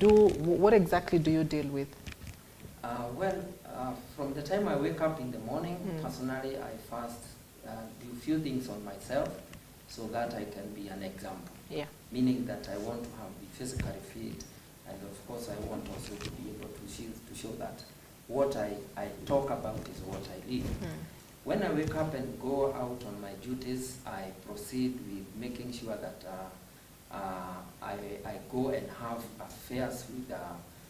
What exactly do you deal with? From the time I wake up in the morning, personally, I first do a few things on myself so that I can be an example. Yeah. Meaning that I want to be physically fit, and of course I want also to be able to show that what I talk about is what I live. When I wake up and go out on my duties, I proceed with making sure that I go and have affairs with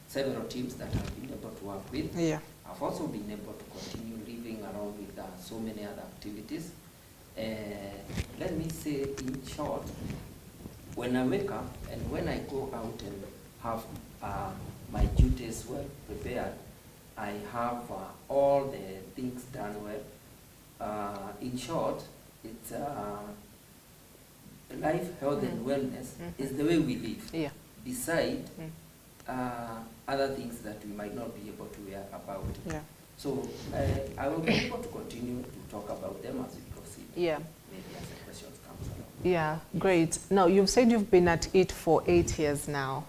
several teams that I've been able to work with. Yeah. I've also been able to continue living around with so many other activities. Let me say in short, when I wake up and when I go out and have my duties well prepared, I have all the things done well. In short, it's life, health, and wellness is the way we live. Yeah. Beside other things that we might not be able to hear about. Yeah. So I will be able to continue to talk about them as we proceed. Yeah. Maybe as the questions come along. Yeah, great. Now, you've said you've been at it for 8 years now.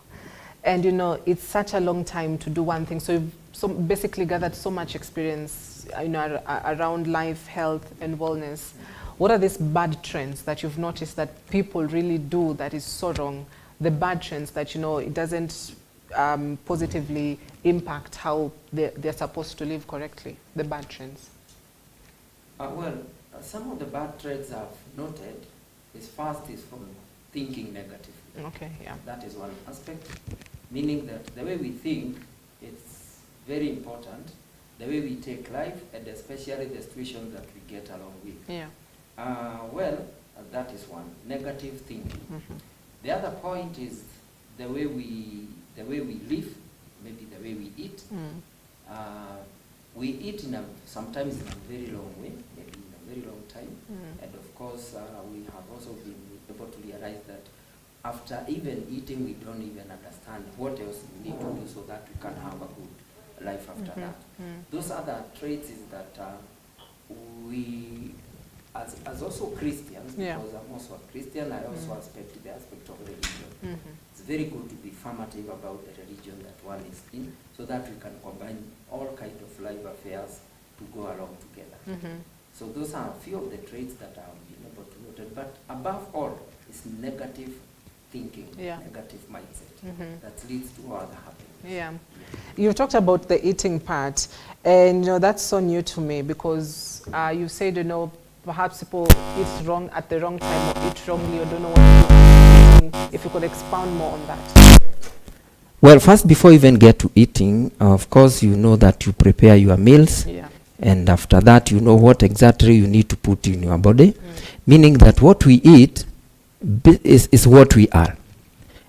And you know, it's such a long time to do one thing. So you've basically gathered so much experience around life, health, and wellness. What are these bad trends that you've noticed that people really do that is so wrong? The bad trends that, it doesn't positively impact how they're supposed to live correctly, the bad trends? Some of the bad trends I've noted is first is from thinking negatively. Okay, yeah. That is one aspect, meaning that the way we think, it's very important, the way we take life, and especially the situations that we get along with. Yeah. That is one, negative thinking. The other point is the way we live, maybe the way we eat. We eat sometimes in a very long way, maybe in a very long time. And of course, we have also been able to realize that after even eating, we don't even understand what else we need to do so that we can have a good life after that. Those other traits is that we, as also Christians, because I'm also a Christian, I also respect the aspect of religion. It's very good to be formative about the religion that one is in, so that we can combine all kinds of life affairs to go along together. So those are a few of the traits that I've been able to note. But above all, it's negative thinking, negative mindset that leads to all the happenings. Yeah. You've talked about the eating part, and that's so new to me because you said, perhaps people eat wrong at the wrong time or eat wrongly or don't know what to do. If you could expound more on that. Well, first, before you even get to eating, of course, you know that you prepare your meals. Yeah. And after that, you know what exactly you need to put in your body. Meaning that what we eat is what we are.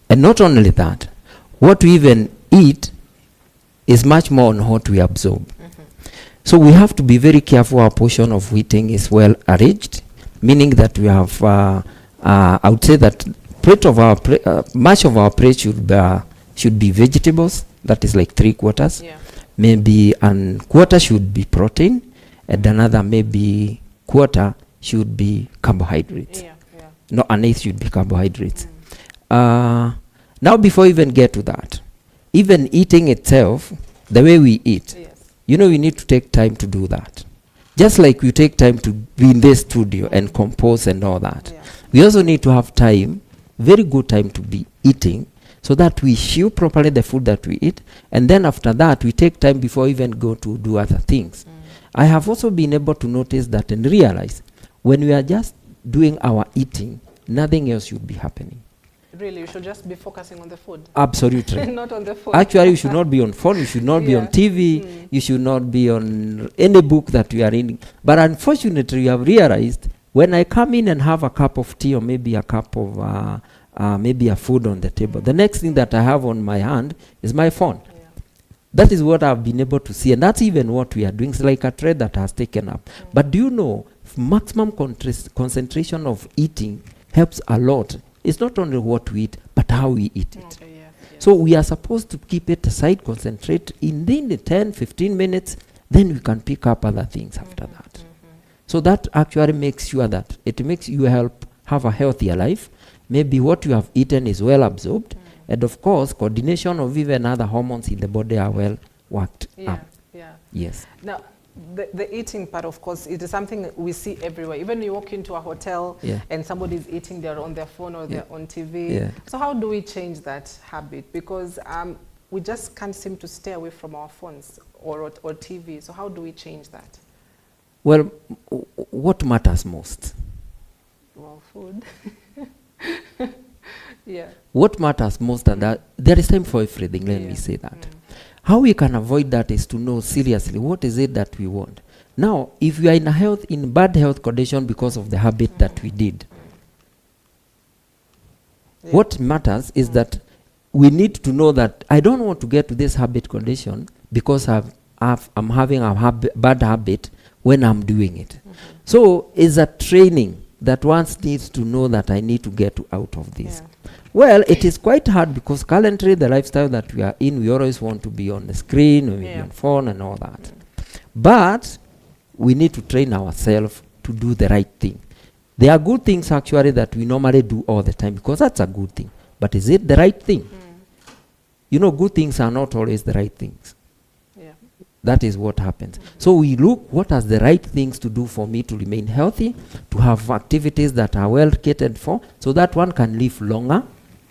And not only that, what we even eat is much more on what we absorb. So we have to be very careful our portion of eating is well arranged, meaning that we have, I would say that much of our plate should be vegetables, that is like 3/4. Yeah. Maybe a quarter should be protein, and another maybe quarter should be carbohydrates. Yeah, yeah. No, an eighth should be carbohydrates. Now, before we even get to that, even eating itself, the way we eat, we need to take time to do that. Just like we take time to be in this studio and compose and all that. Yeah. We also need to have time, very good time to be eating, so that we chew properly the food that we eat, and then after that we take time before we even go to do other things. I have also been able to notice that and realize when we are just doing our eating, nothing else should be happening. Really, you should just be focusing on the food. Absolutely. Not on the phone. Actually, you should not be on phone, you should not be on TV, you should not be on any book that we are reading. But unfortunately, you have realized when I come in and have a cup of tea or maybe a cup of maybe a food on the table, the next thing that I have on my hand is my phone. Yeah. That is what I've been able to see, and that's even what we are doing. It's like a trend that has taken up. But do you know, maximum concentration of eating helps a lot. It's not only what we eat, but how we eat it. Okay, yeah. So we are supposed to keep it aside, concentrate in the 10, 15 minutes, then we can pick up other things after that. So that actually makes sure that it makes you have a healthier life. Maybe what you have eaten is well absorbed, And of course, coordination of even other hormones in the body are well worked up. Yeah. Yes. Now, the eating part, of course, it is something we see everywhere. Even you walk into a hotel and somebody's eating, they're on their phone or they're on TV. Yeah. So how do we change that habit? Because we just can't seem to stay away from our phones or TV. So how do we change that? Well, what matters most? Well, food. Yeah. What matters most, and that there is time for everything, let me say that. How we can avoid that is to know seriously what is it that we want. Now, if we are in bad health condition because of the habit that we did, what matters is that we need to know that I don't want to get to this habit condition because I'm having a bad habit when I'm doing it. So it's a training that one needs to know that I need to get out of this. Well, it is quite hard because currently the lifestyle that we are in, we always want to be on the screen, or maybe on phone and all that. But we need to train ourselves to do the right thing. There are good things actually that we normally do all the time because that's a good thing. But is it the right thing? You know, good things are not always the right things. That is what happens. So we look what are the right things to do for me to remain healthy, to have activities that are well catered for, so that one can live longer,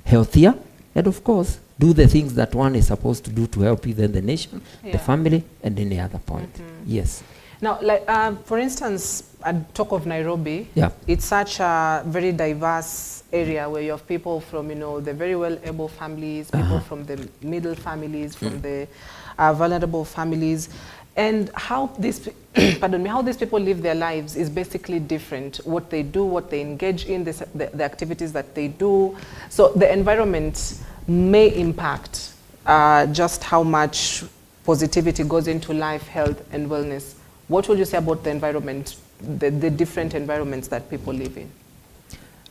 healthier, and of course, do the things that one is supposed to do to help even the nation, the family, and any other point. Yes. Now, like for instance, at talk of Nairobi, it's such a very diverse area where you have people from, you know, the very well-able families, people from the middle families, from the vulnerable families, and how these how these people live their lives is basically different. What they do, what they engage in, the activities that they do. So the environment may impact just how much positivity goes into life, health, and wellness. What would you say about the environment, the different environments that people live in?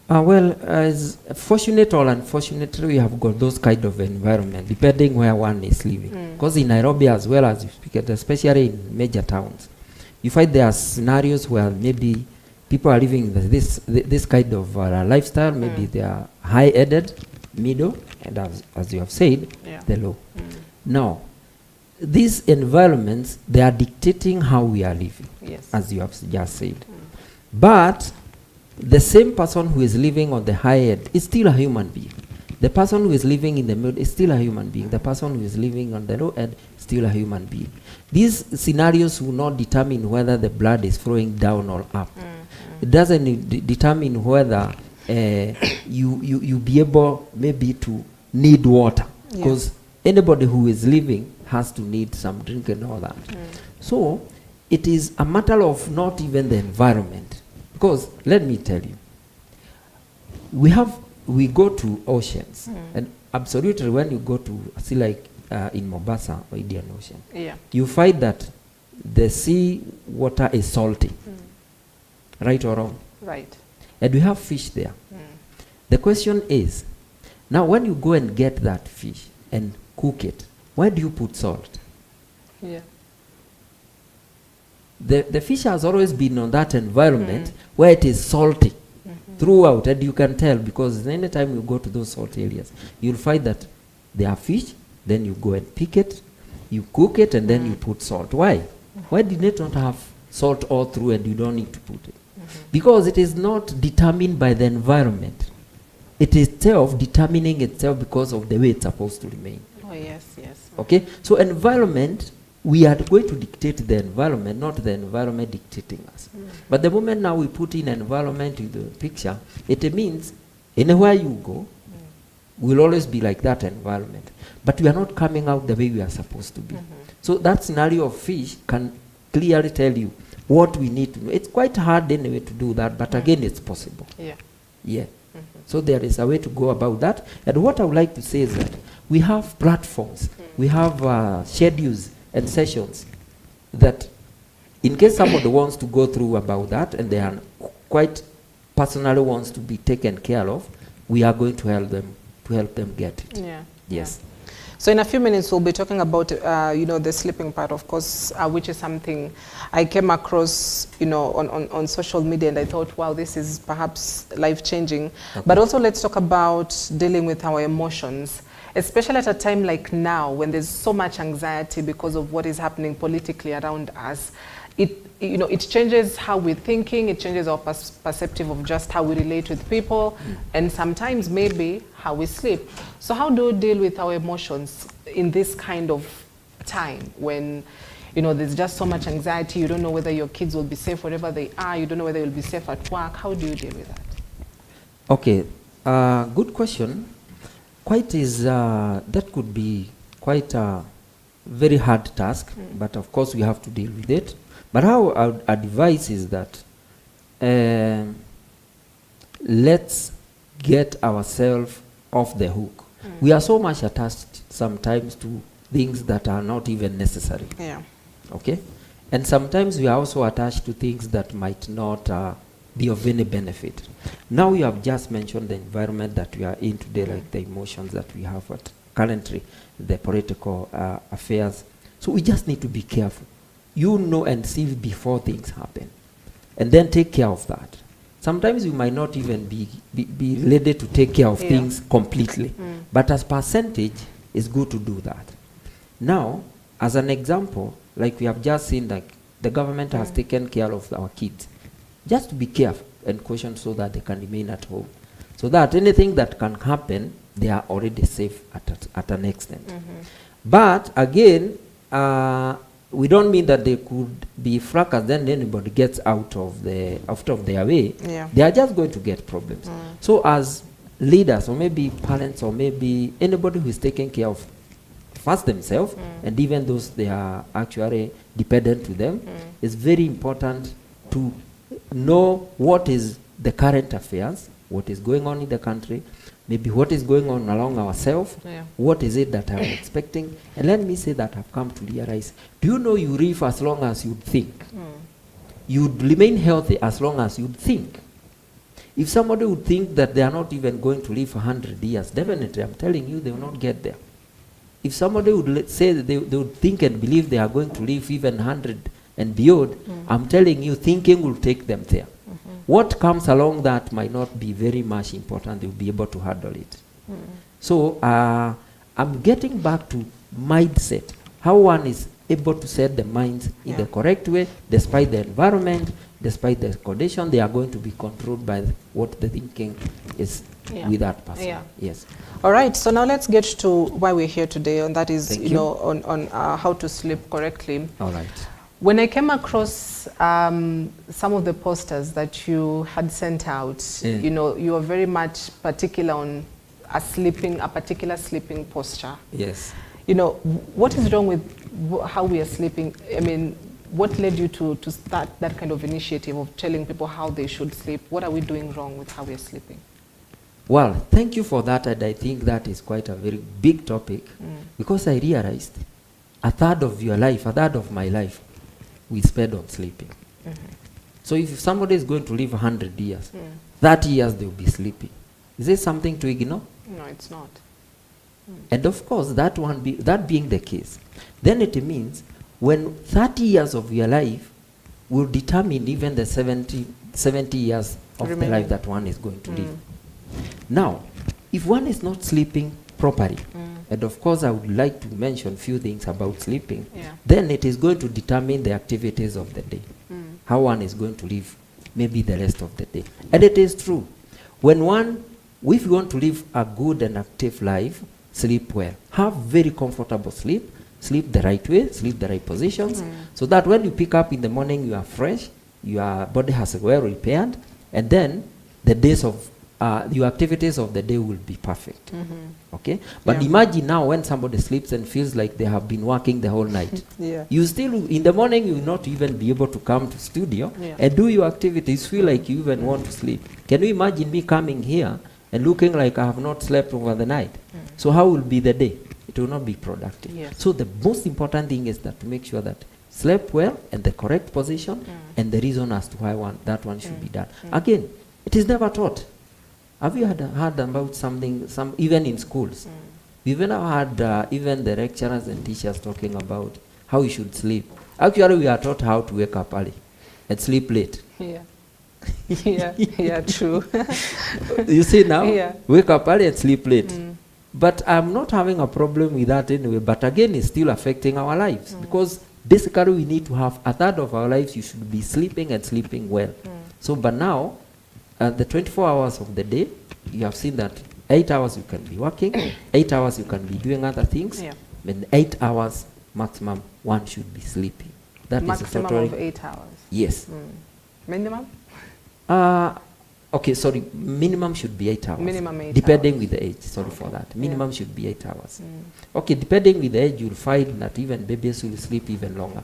Well, as fortunate or unfortunately, we have got those kind of environment, depending where one is living. Because in Nairobi as well as you speak it, especially in major towns, you find there are scenarios where maybe people are living this kind of lifestyle. Maybe they are high-added, middle, and as you have said, the low. Now, these environments, they are dictating how we are living, as you have just said. But the same person who is living on the high end is still a human being. The person who is living in the middle is still a human being. The person who is living on the low end is still a human being. These scenarios will not determine whether the blood is flowing down or up. It doesn't determine whether you be able maybe to need water, because anybody who is living has to need some drink and all that. So it is a matter of not even the environment. Because let me tell you, we go to oceans, and absolutely when you go to see like in Mombasa or Indian Ocean, you find that the sea water is salty, right or wrong? Right. And we have fish there. The question is, now when you go and get that fish and cook it, where do you put salt? The fish has always been on that environment where it is salty throughout, and you can tell because anytime you go to those salt areas, you'll find that there are fish, then you go and pick it, you cook it, and then you put salt. Why? Why did it not have salt all through and you don't need to put it? Because it is not determined by the environment. It is itself determining itself because of the way it's supposed to remain. Oh, yes, yes. Okay? So environment, we are going to dictate the environment, not the environment dictating us. But the moment now we put in environment in the picture, it means anywhere you go, will always be like that environment. But we are not coming out the way we are supposed to be. So that scenario of fish can clearly tell you what we need to do. It's quite hard anyway to do that, but again, it's possible. So there is a way to go about that. And what I would like to say is that we have platforms, we have schedules and sessions that in case somebody wants to go through about that and they are quite personally wants to be taken care of, we are going to help them get it. Yes. So in a few minutes we'll be talking about the sleeping part, of course, which is something I came across on social media, and I thought, wow, this is perhaps life-changing. But also let's talk about dealing with our emotions. especially at a time like now when there's so much anxiety because of what is happening politically around us. It changes how we're thinking, it changes our perspective of just how we relate with people, and sometimes maybe how we sleep. So how do we deal with our emotions in this kind of time when there's just so much anxiety, you don't know whether your kids will be safe wherever they are, you don't know whether you'll be safe at work? How do you deal with that? Okay, good question. That could be quite a very hard task, but of course we have to deal with it. But how I would advise is that let's get ourselves off the hook. We are so much attached sometimes to things that are not even necessary. Yeah. Okay? And sometimes we are also attached to things that might not be of any benefit. Now you have just mentioned the environment that we are in today, like the emotions that we have currently, the political affairs. So we just need to be careful. And see before things happen. And then take care of that. Sometimes you might not even be ready to take care of things completely. But as percentage, it's good to do that. Now, as an example, like we have just seen, like the government has taken care of our kids. Just to be careful and caution so that they can remain at home. So that anything that can happen, they are already safe at an extent. But again, we don't mean that they could be fracas, then anybody gets out of their way. Yeah. They are just going to get problems. So as leaders, or maybe parents, or maybe anybody who is taking care of first themselves, and even those they are actually dependent to them, it's very important to know what is the current affairs, what is going on in the country, maybe what is going on along ourselves, what is it that I'm expecting. And let me say that I've come to realize, do you know you live as long as you think? You remain healthy as long as you think. If somebody would think that they are not even going to live 100 years, definitely, I'm telling you, they will not get there. If somebody would say that they would think and believe they are going to live even 100 and beyond, I'm telling you, thinking will take them there. What comes along that might not be very much important. They will be able to handle it. So I'm getting back to mindset. How one is able to set the mind in the correct way, despite the environment, despite the condition, they are going to be controlled by what the thinking is with that person. Yes. All right. So now let's get to why we're here today, and that is, on how to sleep correctly. All right. When I came across some of the posters that you had sent out, you were very much particular on a particular sleeping posture. Yes. What is wrong with how we are sleeping? I mean, what led you to start that kind of initiative of telling people how they should sleep? What are we doing wrong with how we are sleeping? Well, thank you for that, and I think that is quite a very big topic, because I realized a third of my life, we spend on sleeping. So if somebody is going to live 100 years, 30 years they will be sleeping. Is this something to ignore? No, it's not. And of course, that being the case, then it means when 30 years of your life will determine even the 70 years of the life that one is going to live. Now, if one is not sleeping properly, and of course I would like to mention a few things about sleeping, then it is going to determine the activities of the day, how one is going to live maybe the rest of the day. And it is true. If you want to live a good and active life, sleep well. Have very comfortable sleep the right way, sleep the right positions, so that when you pick up in the morning, you are fresh, your body has well repaired, and then the days of your activities of the day will be perfect. Okay? But imagine now when somebody sleeps and feels like they have been working the whole night. You still, in the morning, you will not even be able to come to studio and do your activities, feel like you even want to sleep. Can you imagine me coming here and looking like I have not slept over the night? So how will be the day? It will not be productive. So the most important thing is that to make sure that sleep well and the correct position and the reason as to why that one should be done. Again, it is never taught. Have you heard about something, even in schools? We've never had even the lecturers and teachers talking about how you should sleep. Actually, we are taught how to wake up early and sleep late. True. You see now, wake up early and sleep late. But I'm not having a problem with that anyway. But again, it's still affecting our lives because basically we need to have a third of our lives you should be sleeping and sleeping well. So, but now, the 24 hours of the day, you have seen that 8 hours you can be working, 8 hours you can be doing other things, and 8 hours maximum one should be sleeping. That maximum is of 8 hours? Yes. Minimum? Okay, sorry, minimum should be 8 hours. Minimum 8 depending hours. with the age, sorry for that. Minimum should be 8 hours. Okay, depending with the age, you'll find that even babies will sleep even longer.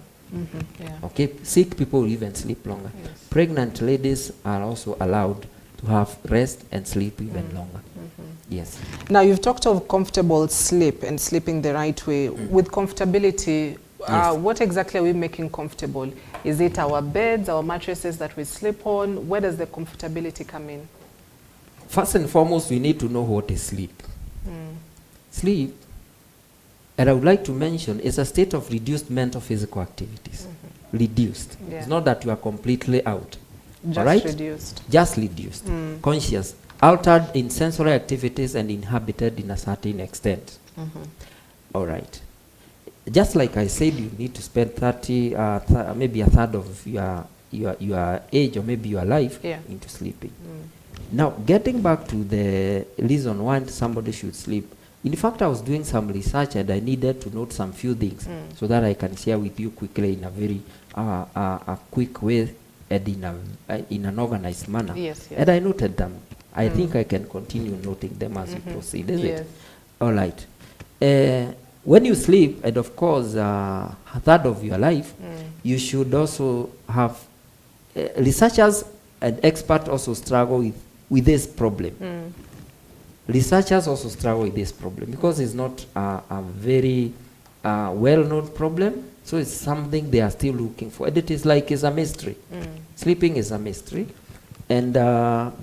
Okay, sick people will even sleep longer. Pregnant ladies are also allowed to have rest and sleep even longer. Yes. Now, you've talked of comfortable sleep and sleeping the right way. With comfortability, what exactly are we making comfortable? Is it our beds, our mattresses that we sleep on? Where does the comfortability come in? First and foremost, we need to know what is sleep. Sleep, and I would like to mention, is a state of reduced mental physical activities. Reduced. It's not that you are completely out. Just reduced. Just reduced. Conscious. Altered in sensory activities and inhabited in a certain extent. All right. Just like I said, you need to spend 30, maybe a third of your age or maybe your life into sleeping. Now, getting back to the reason why somebody should sleep, in fact, I was doing some research and I needed to note some few things so that I can share with you quickly in a very a quick way and in an organized manner. And I noted them. I think I can continue noting them as we proceed, is it? All right. When you sleep, and of course, a third of your life, you should also have, researchers and experts also struggle with this problem. Researchers also struggle with this problem because it's not a very well-known problem, so it's something they are still looking for. And it is like it's a mystery. Sleeping is a mystery. And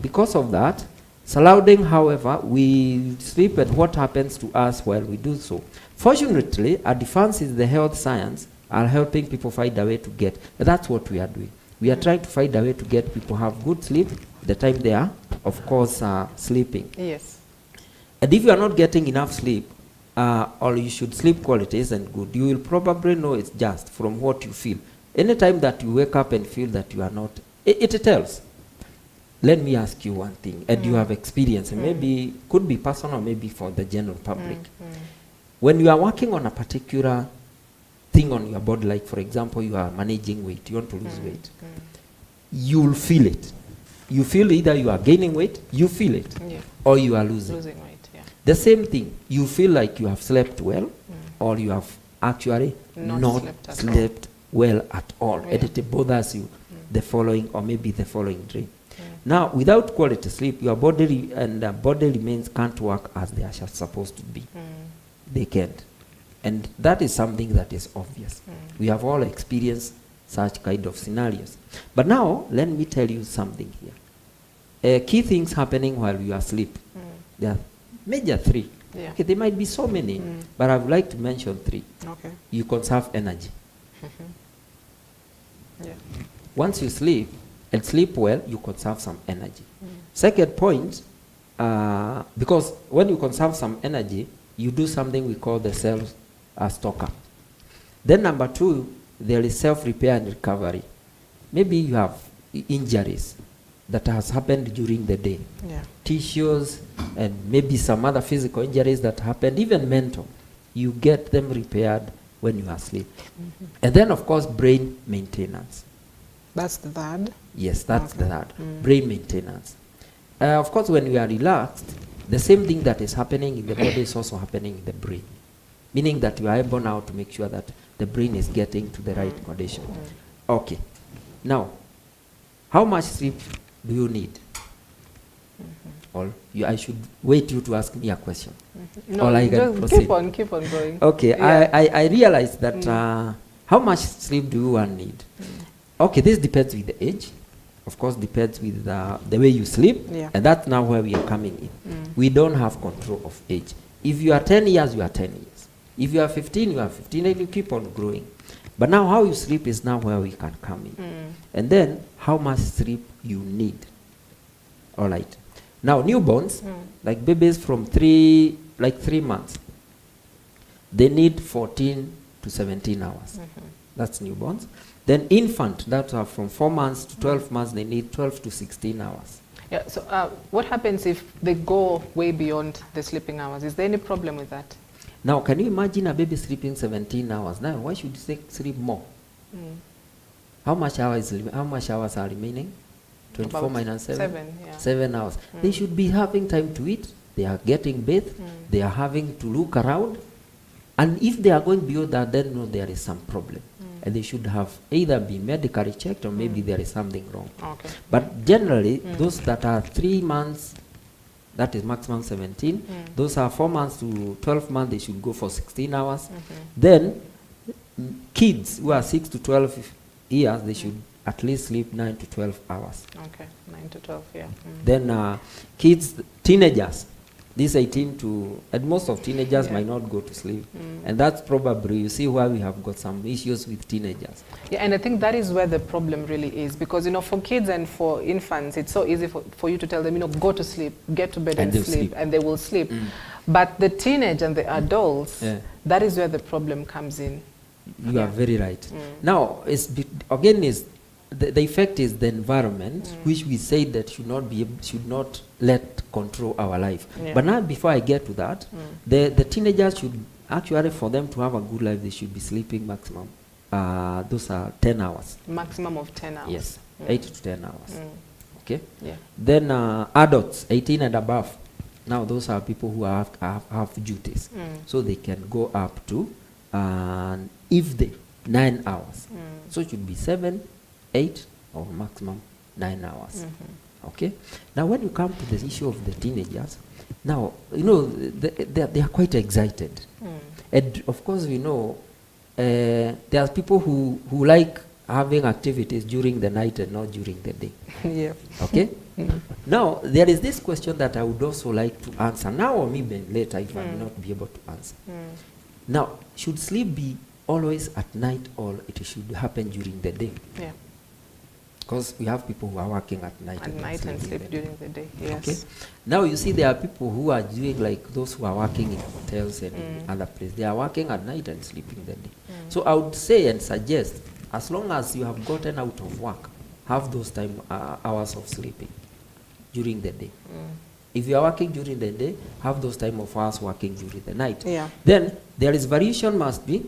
because of that, surrounding, however, we sleep and what happens to us while we do so. Fortunately, advances in the health science are helping people find a way to get. That's what we are doing. We are trying to find a way to get people have good sleep the time they are, of course, sleeping. And if you are not getting enough sleep, or you should sleep quality isn't good, you will probably know it's just from what you feel. Anytime that you wake up and feel that you are not, it tells. Let me ask you one thing, and you have experience, and maybe could be personal, maybe for the general public. When you are working on a particular thing on your body, like for example, you are managing weight, you want to lose weight, you will feel it. You feel either you are gaining weight, you feel it, or you are losing weight. The same thing, you feel like you have slept well, or you have actually not slept well at all, and it bothers you the following, or maybe the following day. Now, without quality sleep, your body body remains can't work as they are supposed to be. They can't. And that is something that is obvious. We have all experienced such kind of scenarios. But now, let me tell you something here. Key things happening while you are asleep. There are major three. Okay, there might be so many, but I would like to mention three. You conserve energy. Once you sleep, and sleep well, you conserve some energy. Second point, because when you conserve some energy, you do something we call the self stock-up. Then number two, there is self-repair and recovery. Maybe you have injuries that has happened during the day. Tissues and maybe some other physical injuries that happened, even mental. You get them repaired when you are asleep. And then, of course, brain maintenance. That's the third? Yes, that's the third. Brain maintenance. Of course, when we are relaxed, the same thing that is happening in the body is also happening in the brain. Meaning that you are able now to make sure that the brain is getting to the right condition. Okay. Now, how much sleep do you need? Or I should wait you to ask me a question. No, or I can proceed. Keep on going. Okay, I realized that how much sleep do you need? Okay, this depends with the age. Of course, depends with the way you sleep. And that's now where we are coming in. We don't have control of age. If you are 10 years, you are 10 years. If you are 15, you are 15, and you keep on growing. But now how you sleep is now where we can come in. And then how much sleep you need. All right. Now, newborns, like babies from 3 like 3 months, they need 14 to 17 hours. That's newborns. Then infant, that are from 4 months to 12 months, they need 12 to 16 hours. Yeah, so what happens if they go way beyond the sleeping hours? Is there any problem with that? Now, can you imagine a baby sleeping 17 hours? Now, why should you sleep more? How much hours are remaining? 24 About minus 7? 7, yeah. 7 hours. They should be having time to eat. They are getting bathed. They are having to look around. And if they are going beyond that, then no, there is some problem. And they should have either be medically checked or maybe there is something wrong. Okay. But generally, those that are 3 months, that is maximum 17. Those are 4 months to 12 months, they should go for 16 hours. Then kids who are 6 to 12 years, they should at least sleep 9 to 12 hours. Okay, 9 to 12, yeah. Then kids, teenagers, these 18 to, and most of teenagers might not go to sleep. And that's probably, you see why we have got some issues with teenagers. Yeah, and I think that is where the problem really is, because, you know, for kids and for infants, it's so easy for you to tell them, you know, go to sleep, get to bed and sleep, and they will sleep. But the teenage and the adults, that is where the problem comes in. You are very right. Now, again, the effect is the environment, which we say that should not let control our life. But now, before I get to that, the teenagers should actually, for them to have a good life, they should be sleeping maximum. Those are 10 hours. Maximum of 10 hours. Yes, 8 to 10 hours. Okay. Yeah. Then adults, 18 and above. Now, those are people who have duties, so they can go up to, if they 9 hours. So it should be 7, 8, or maximum 9 hours. Okay. Now, when you come to the issue of the teenagers, now, you know, they are quite excited. And of course, we know there are people who like having activities during the night and not during the day. Yeah. Okay. Now, there is this question that I would also like to answer now, or maybe later if I will not be able to answer. Now, should sleep be always at night, or it should happen during the day? Yeah. Because we have people who are working at night. And sleep during the day. Yes. Okay. Now you see there are people who are doing, like those who are working in hotels and in other places. They are working at night and sleeping the day. So I would say and suggest, as long as you have gotten out of work, have those hours of sleeping during the day. If you are working during the day, have those time of hours working during the night. Yeah. Then there is variation must be.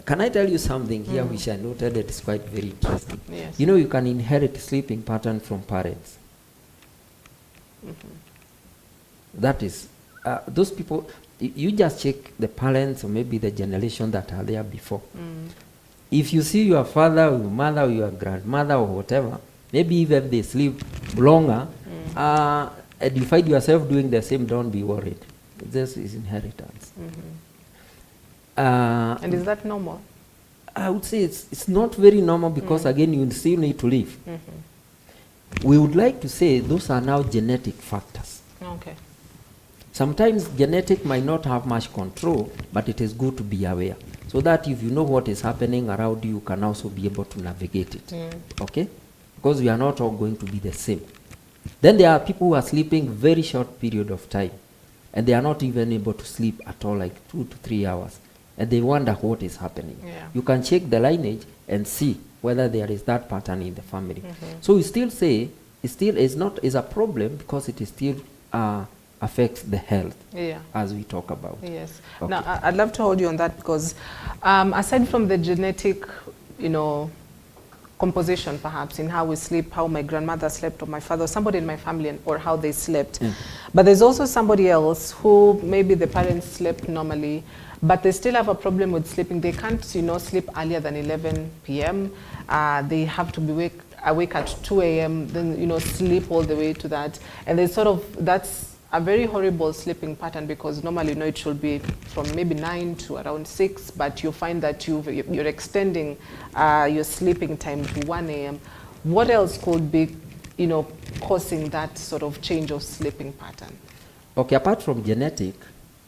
Can I tell you something here which I noted that is quite very interesting? Yes. You know, you can inherit sleeping pattern from parents. That is, those people, you just check the parents or maybe the generation that are there before. If you see your father or your mother or your grandmother or whatever, maybe even if they sleep longer, and you find yourself doing the same, don't be worried. This is inheritance. And is that normal? I would say it's not very normal because, again, you still need to live. We would like to say those are now genetic factors. Okay. Sometimes genetic might not have much control, but it is good to be aware, so that if you know what is happening around you, you can also be able to navigate it. Okay? Because we are not all going to be the same. Then there are people who are sleeping very short period of time, and they are not even able to sleep at all, like 2 to 3 hours. And they wonder what is happening. Yeah. You can check the lineage and see whether there is that pattern in the family. So we still say it still is a problem because it is still affects the health, as we talk about. Yes. Okay. Now, I'd love to hold you on that because aside from the genetic, you know, composition perhaps in how we sleep, how my grandmother slept or my father, or somebody in my family, or how they slept. But there's also somebody else who maybe the parents slept normally, but they still have a problem with sleeping. They can't, you know, sleep earlier than 11 p.m. They have to be awake at 2 a.m., then, you know, sleep all the way to that. And they sort of, that's a very horrible sleeping pattern because normally, you know, it should be from maybe 9 to around 6, but you find that you're extending your sleeping time to 1 a.m. What else could be, you know, causing that sort of change of sleeping pattern? Okay, apart from genetic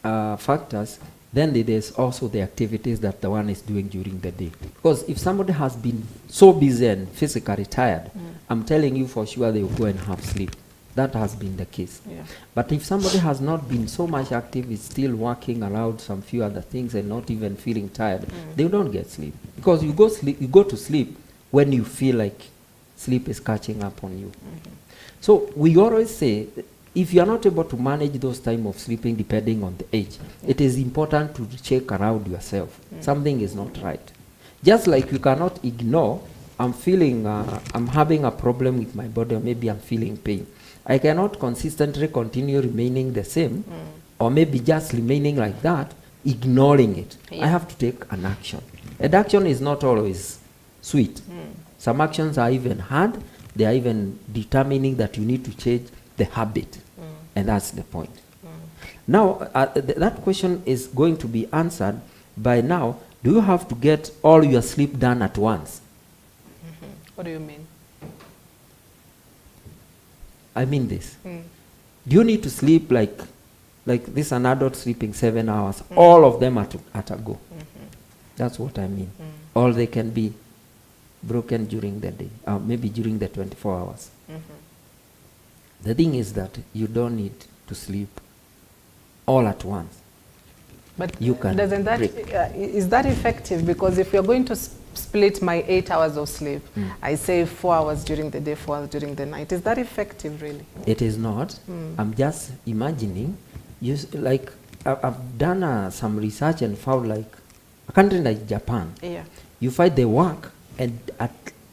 factors, then there's also the activities that the one is doing during the day. Because if somebody has been so busy and physically tired, I'm telling you for sure they will go and have sleep. that has been the case. Yeah. But if somebody has not been so much active, is still working around some few other things and not even feeling tired, they don't get sleep. Because you go to sleep when you feel like sleep is catching up on you. So we always say, if you are not able to manage those time of sleeping depending on the age, it is important to check around yourself. Something is not right. Just like you cannot ignore, I'm having a problem with my body, or maybe I'm feeling pain. I cannot consistently continue remaining the same, or maybe just remaining like that, ignoring it. I have to take an action. And action is not always sweet. Some actions are even hard. They are even determining that you need to change the habit. And that's the point. Now, that question is going to be answered by now. Do you have to get all your sleep done at once? What do you mean? I mean this. Do you need to sleep like this, an adult sleeping 7 hours, all of them at a go? That's what I mean. Or they can be broken during the day, maybe during the 24 hours. The thing is that you don't need to sleep all at once. But you can doesn't that is that effective? Because if you're going to split my 8 hours of sleep, I say 4 hours during the day, 4 hours during the night. Is that effective, really? It is not. I'm just imagining. I've done some research and found, like a country like Japan. Yeah. You find they work, and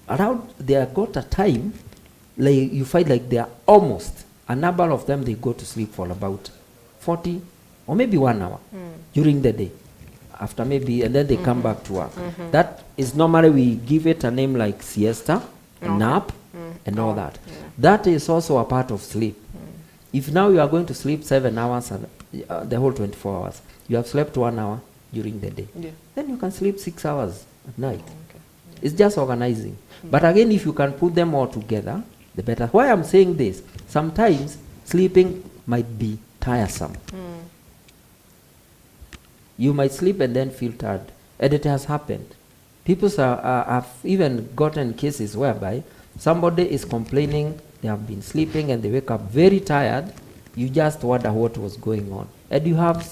around they got a time, like you find like they are almost, a number of them, they go to sleep for about 40 or maybe 1 hour during the day, after maybe, and then they come back to work. That is normally, we give it a name like siesta, nap, and all that. Yeah. That is also a part of sleep. If now you are going to sleep 7 hours and the whole 24 hours, you have slept 1 hour during the day, then you can sleep 6 hours at night. It's just organizing. But again, if you can put them all together, the better. Why I'm saying this, sometimes sleeping might be tiresome. You might sleep and then feel tired. And it has happened. People have even gotten cases whereby somebody is complaining, they have been sleeping and they wake up very tired. You just wonder what was going on. And you have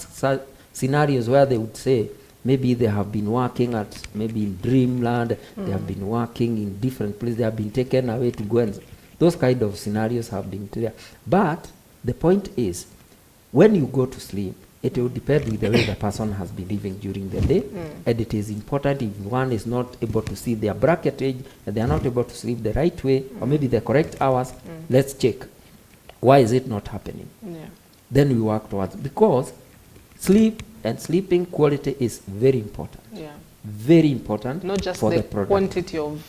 scenarios where they would say, maybe they have been working at maybe in dreamland, they have been working in different places, they have been taken away to go, and those kind of scenarios have been there. But the point is, when you go to sleep, it will depend with the way the person has been living during the day. And it is important, if one is not able to see their bracket age and they are not able to sleep the right way, or maybe the correct hours, let's check. Why is it not happening? Then we work towards, because sleep and sleeping quality is very important. Very important. Not just for the product. quantity of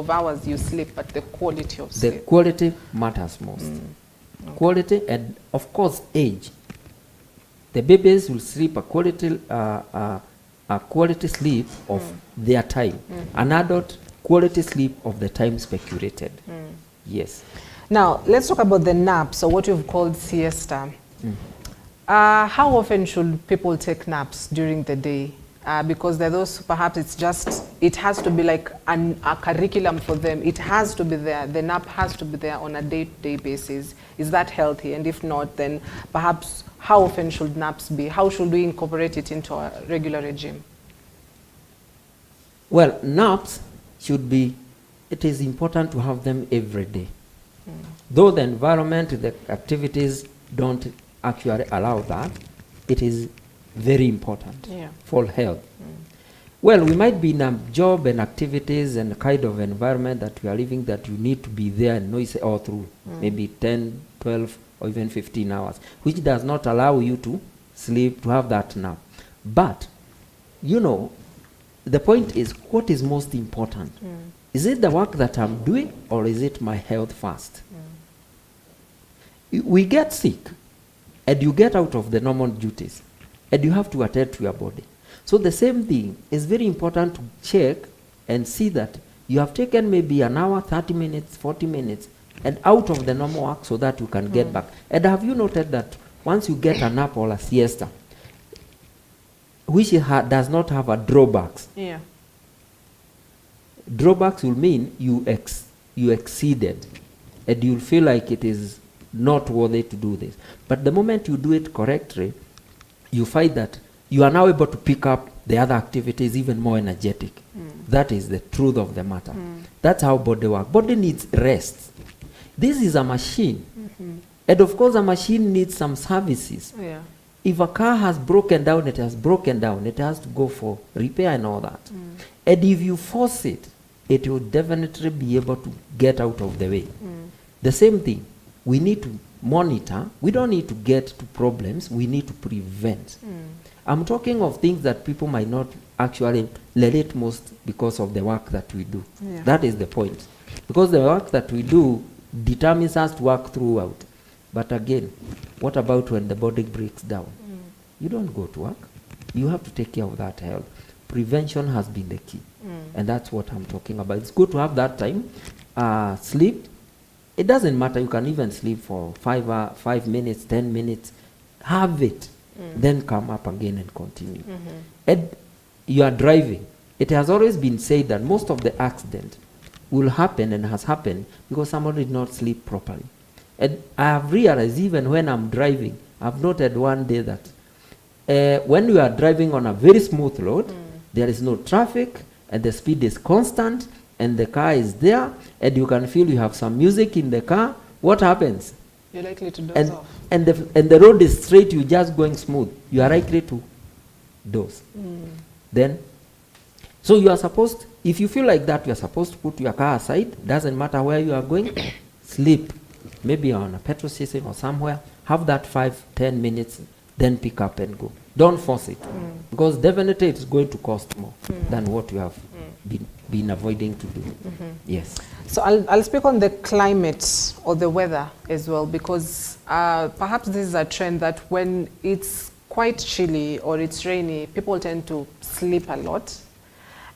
hours you sleep, but the quality of sleep. The quality matters most. Quality, and of course age. The babies will sleep a quality sleep of their time. An adult, quality sleep of the time speculated. Yes. Now, let's talk about the naps, or what you've called siesta. How often should people take naps during the day? Because there are those, perhaps it has to be like a curriculum for them. It has to be there. The nap has to be there on a day-to-day basis. Is that healthy? And if not, then perhaps how often should naps be? How should we incorporate it into our regular regime? Well, naps should be, it is important to have them every day. Though the environment, the activities don't actually allow that, it is very important for health. Well, we might be in a job and activities and kind of environment that we are living, that you need to be there and noise all through, maybe 10, 12, or even 15 hours, which does not allow you to sleep, to have that nap. But, you know, the point is, what is most important? Is it the work that I'm doing, or is it my health first? We get sick, and you get out of the normal duties, and you have to attend to your body. So the same thing is very important to check and see that you have taken maybe an hour, 30 minutes, 40 minutes, and out of the normal work, so that you can get back. And have you noted that once you get a nap or a siesta, which does not have a drawbacks? Drawbacks will mean you exceeded, and you'll feel like it is not worthy to do this. But the moment you do it correctly, you find that you are now able to pick up the other activities even more energetic. That is the truth of the matter. That's how body works. Body needs rest. This is a machine. And of course, a machine needs some services. Yeah. If a car has broken down, it has broken down. It has to go for repair and all that. And if you force it, it will definitely be able to get out of the way. The same thing. We need to monitor. We don't need to get to problems. We need to prevent. I'm talking of things that people might not actually relate most because of the work that we do. Yeah. That is the point. Because the work that we do determines us to work throughout. But again, what about when the body breaks down? You don't go to work. You have to take care of that health. Prevention has been the key. And that's what I'm talking about. It's good to have that time. Sleep. It doesn't matter. You can even sleep for 5 minutes, 10 minutes. Have it. Then come up again and continue. And you are driving. It has always been said that most of the accident will happen and has happened because somebody did not sleep properly. And I have realized even when I'm driving, I've noted one day that when you are driving on a very smooth road, there is no traffic and the speed is constant and the car is there and you can feel you have some music in the car, what happens? You're likely to doze off. And the road is straight, you're just going smooth. You are likely to doze. Then, so you are supposed, if you feel like that, you are supposed to put your car aside. Doesn't matter where you are going. Sleep. Maybe on a petrol station or somewhere. Have that 5-10 minutes, then pick up and go. Don't force it. Because definitely it's going to cost more than what you have been avoiding to do. Yes. So I'll speak on the climate or the weather as well, because perhaps this is a trend that when it's quite chilly or it's rainy, people tend to sleep a lot.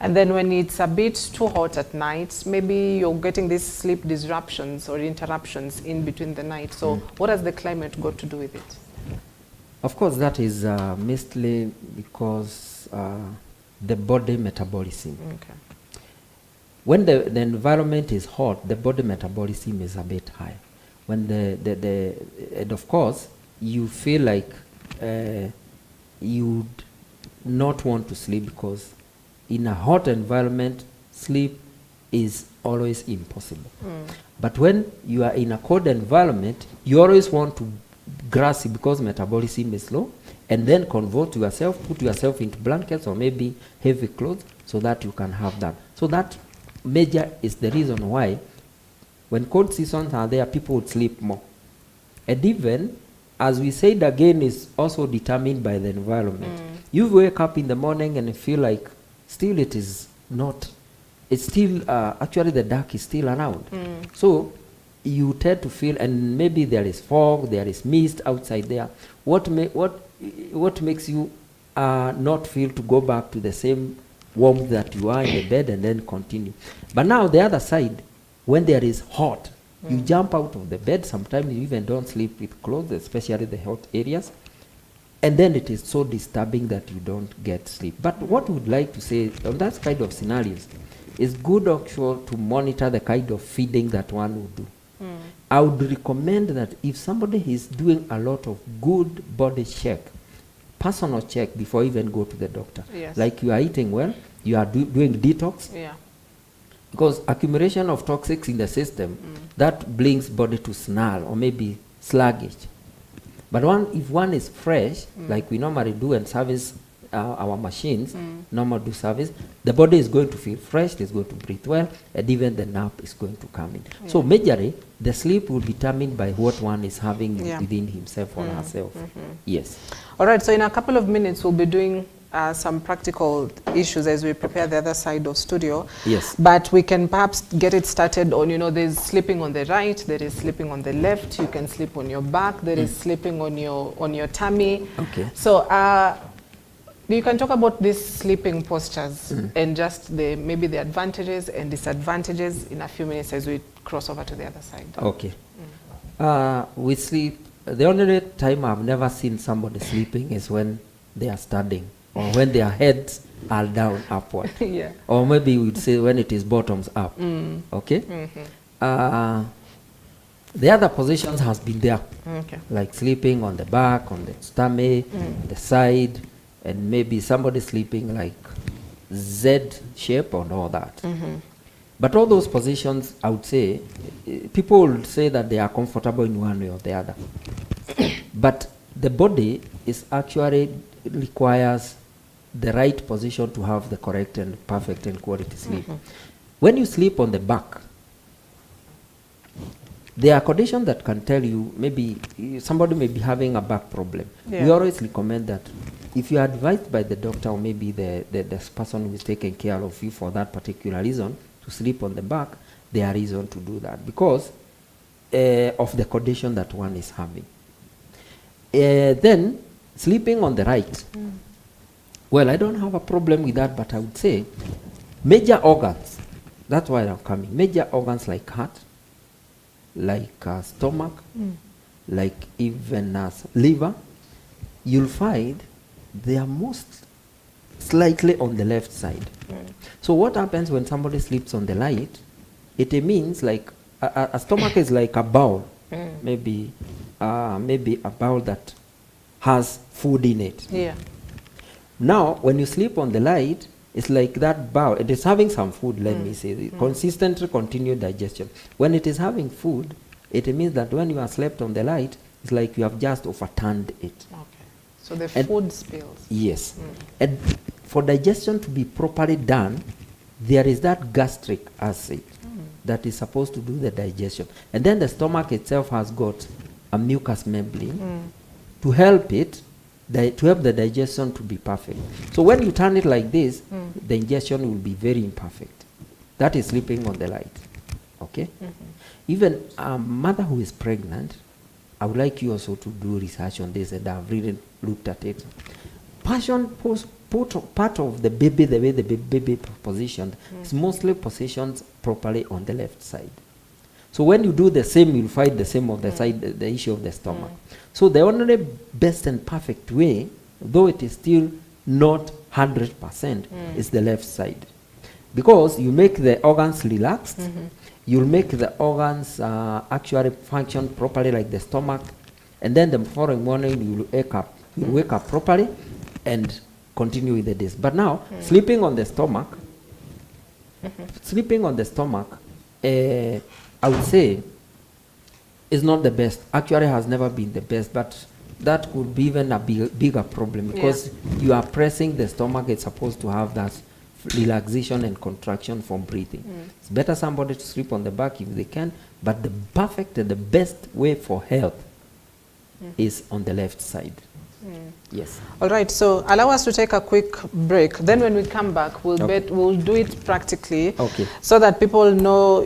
And then when it's a bit too hot at night, maybe you're getting these sleep disruptions or interruptions in between the night. So what has the climate got to do with it? Of course, that is mostly because the body metabolism. Okay. When the environment is hot, the body metabolism is a bit high. When and of course, you feel like you'd not want to sleep because in a hot environment, sleep is always impossible. But when you are in a cold environment, you always want to grasp it because metabolism is low, and then convert yourself, put yourself into blankets or maybe heavy clothes so that you can have that. So that major is the reason why when cold seasons are there, people would sleep more. And even, as we said again, is also determined by the environment. You wake up in the morning and feel like still it is not, it's still, actually the dark is still around. So you tend to feel, and maybe there is fog, there is mist outside there. What makes you not feel to go back to the same warmth that you are in the bed and then continue? But now the other side, when there is hot, you jump out of the bed. Sometimes you even don't sleep with clothes, especially the hot areas. And then it is so disturbing that you don't get sleep. But what we would like to say on that kind of scenarios, it's good actually to monitor the kind of feeding that one would do. I would recommend that if somebody is doing a lot of good body check, personal check before you even go to the doctor. Yes. Like you are eating well, you are doing detox. Yeah. Because accumulation of toxics in the system, that brings body to snarl or maybe sluggish. But if one is fresh, like we normally do and service our machines, normal do service, the body is going to feel fresh, it's going to breathe well, and even the nap is going to come in. Yeah. So majorly, the sleep will be determined by what one is having within himself or herself. Yes. All right, so in a couple of minutes, we'll be doing some practical issues as we prepare the other side of studio. Yes. But we can perhaps get it started on, there's sleeping on the right, there is sleeping on the left, you can sleep on your back, there is sleeping on your tummy. Okay. So you can talk about these sleeping postures and just maybe the advantages and disadvantages in a few minutes as we cross over to the other side. Okay. We sleep, the only time I've never seen somebody sleeping is when they are standing or when their heads are down upward. Yeah. Or maybe we'd say when it is bottoms up. Okay? The other positions has been there, Okay. like sleeping on the back, on the stomach, the side, and maybe somebody sleeping like Z shape and all that. But all those positions, I would say, people would say that they are comfortable in one way or the other. But the body is actually requires the right position to have the correct and perfect and quality sleep. When you sleep on the back, there are conditions that can tell you maybe somebody may be having a back problem. Yeah. We always recommend that if you are advised by the doctor or maybe the person who is taking care of you for that particular reason to sleep on the back, there are reasons to do that because of the condition that one is having. Then sleeping on the right. Well, I don't have a problem with that, but I would say major organs, that's why I'm coming, major organs like heart, like stomach, like even liver, you'll find they are most slightly on the left side. So what happens when somebody sleeps on the right, it means like a stomach is like a bowl, maybe a bowl that has food in it. Yeah. Now, when you sleep on the light, it's like that bowl. It is having some food, let me say, consistently continued digestion. When it is having food, it means that when you are slept on the light, it's like you have just overturned it. Okay. So the food spills. Yes. And for digestion to be properly done, there is that gastric acid that is supposed to do the digestion. And then the stomach itself has got a mucous membrane to help it, to help the digestion to be perfect. So when you turn it like this, the ingestion will be very imperfect. That is sleeping on the light. Okay? Even a mother who is pregnant, I would like you also to do research on this, and I've really looked at it. Part of the baby, the way the baby positioned, is mostly positioned properly on the left side. So when you do the same, you'll find the same on the side, the issue of the stomach. So the only best and perfect way, though it is still not 100%, is the left side. Because you make the organs relaxed, you'll make the organs actually function properly like the stomach, and then the following morning you'll wake up properly and continue with the day. But now, sleeping on the stomach, I would say is not the best. Actually has never been the best, but that could be even a bigger problem because you are pressing the stomach. It's supposed to have that relaxation and contraction from breathing. It's better somebody to sleep on the back if they can, but the perfect and the best way for health is on the left side. Yes. All right, so allow us to take a quick break. Then when we come back, we'll do it practically, so that people know,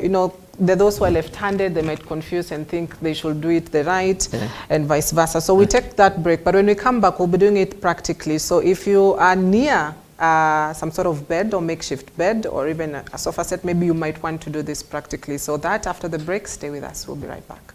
those who are left-handed, they might confuse and think they should do it the right, and vice versa. So we take that break, but when we come back, we'll be doing it practically. So if you are near some sort of bed or makeshift bed or even a sofa set, maybe you might want to do this practically. So that after the break, stay with us. We'll be right back.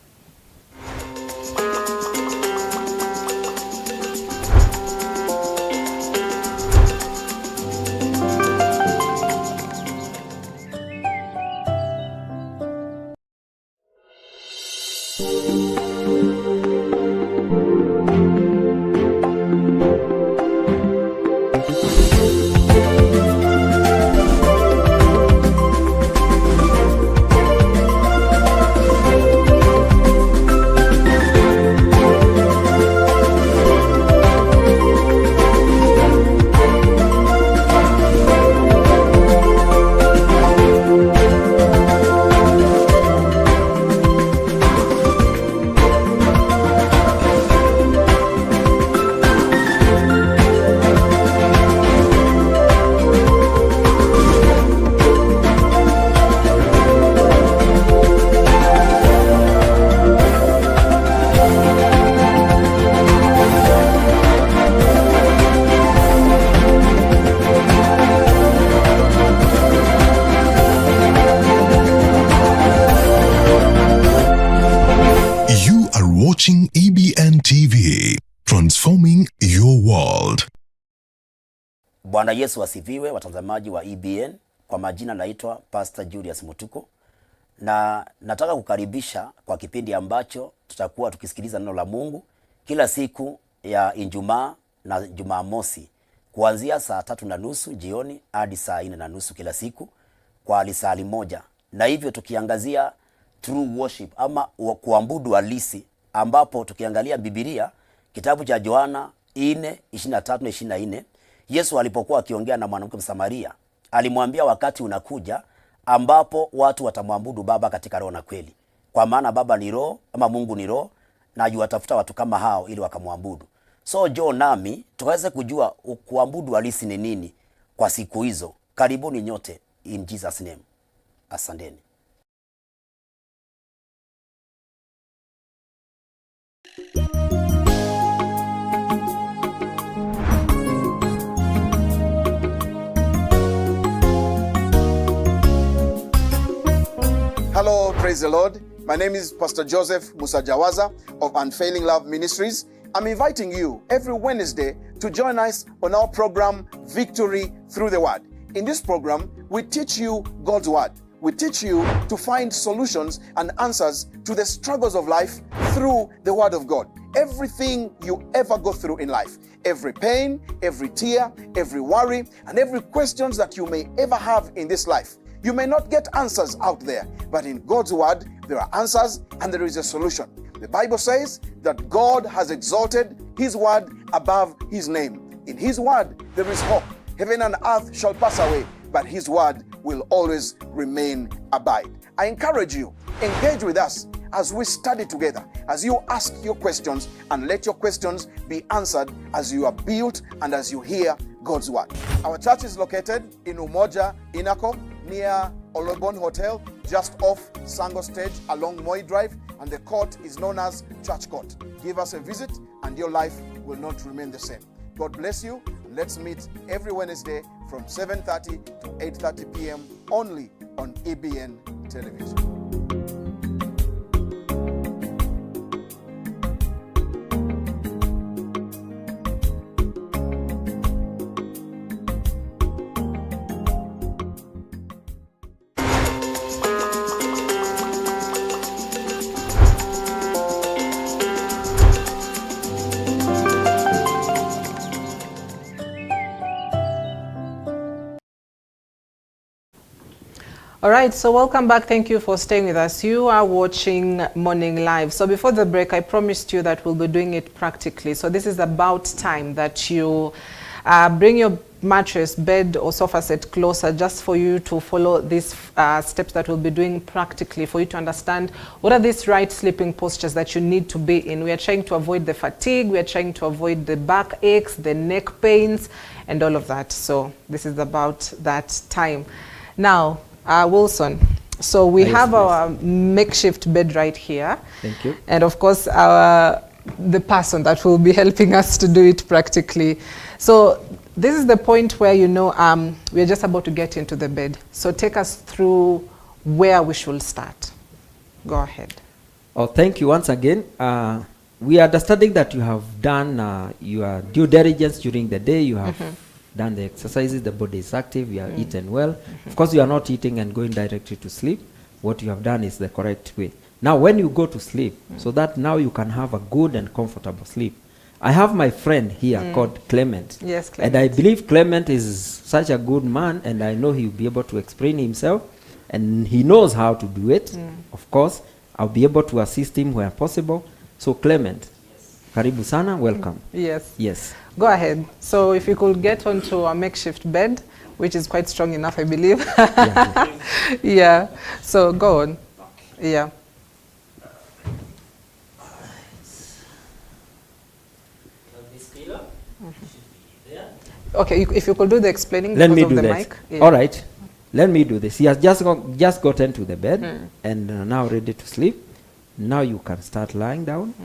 Watching EBN TV, transforming your world. Bwana Yesu asifiwe, watazamaji wa EBN. Kwa majina naitwa Pastor Julius Mutuko, na nataka kukaribisha kwa kipindi ambacho tutakuwa tukisikiliza neno la Mungu kila siku ya Ijumaa na Jumamosi kuanzia saa 3:30 jioni hadi saa 4:30 kila siku kwa lisali moja, na hivyo tukiangazia true worship ama kuabudu halisi, ambapo tukiangalia Biblia kitabu cha Yohana 4:23-24, Yesu alipokuwa akiongea na mwanamke Msamaria alimwambia wakati unakuja ambapo watu watamwabudu Baba katika roho na kweli, kwa maana Baba ni roho ama Mungu ni roho, na yuwatafuta watu kama hao ili wakamwabudu. So jo nami tukaweze kujua kuabudu halisi ni nini kwa siku hizo. Karibuni nyote in Jesus name. Asanteni. Hello, praise the Lord. My name is Pastor Joseph Musajawaza of Unfailing Love Ministries. I'm inviting you every Wednesday to join us on our program, Victory Through the Word. In this program, we teach you God's Word. We teach you to find solutions and answers to the struggles of life through the Word of God. Everything you ever go through in life, every pain, every tear, every worry, and every questions that you may ever have in this life. You may not get answers out there, but in God's Word, there are answers and there is a solution. The Bible says that God has exalted His Word above His name. In His Word, there is hope. Heaven and earth shall pass away, but His Word will always remain abide. I encourage you, engage with us as we study together, as you ask your questions, and let your questions be answered as you are built and as you hear God's Word. Our church is located in Umoja, Inako, near Olobon Hotel, just off Sango Stage along Moi Drive, and the court is known as Church Court. Give us a visit and your life will not remain the same. God bless you. Let's meet every Wednesday from 7:30 to 8:30 p.m. only on EBN television. All right, so welcome back. Thank you for staying with us. You are watching Morning Live. So before the break, I promised you that we'll be doing it practically. So this is about time that you bring your mattress, bed or sofa set closer just for you to follow these steps that we'll be doing practically, for you to understand what are these right sleeping postures that you need to be in. We are trying to avoid the fatigue. We are trying to avoid the back aches, the neck pains, and all of that. So this is about that time. Now, Wilson, so we have our makeshift bed right here. Thank you. And of course, the person that will be helping us to do it practically. So this is the point where, you know, we're just about to get into the bed. So take us through where we should start. Go ahead. Oh, thank you once again. We are understanding that you have done your due diligence during the day. You have done the exercises, the body is active, you have eaten well. Of course, you are not eating and going directly to sleep. What you have done is the correct way. Now, when you go to sleep, so that now you can have a good and comfortable sleep. I have my friend here called Clement. Yes, Clement. And I believe Clement is such a good man, and I know he'll be able to explain himself, and he knows how to do it. Of course, I'll be able to assist him where possible. So Clement, karibu sana, welcome. Yes. Yes. Go ahead. So if you could get onto a makeshift bed, which is quite strong enough, I believe. Yeah. Yeah. So go on. Yeah. Okay, if you could do the explaining Let because me of do the that. mic. Yeah. All right. Let me do this. He has just gotten to the bed and now ready to sleep. Now you can start lying down.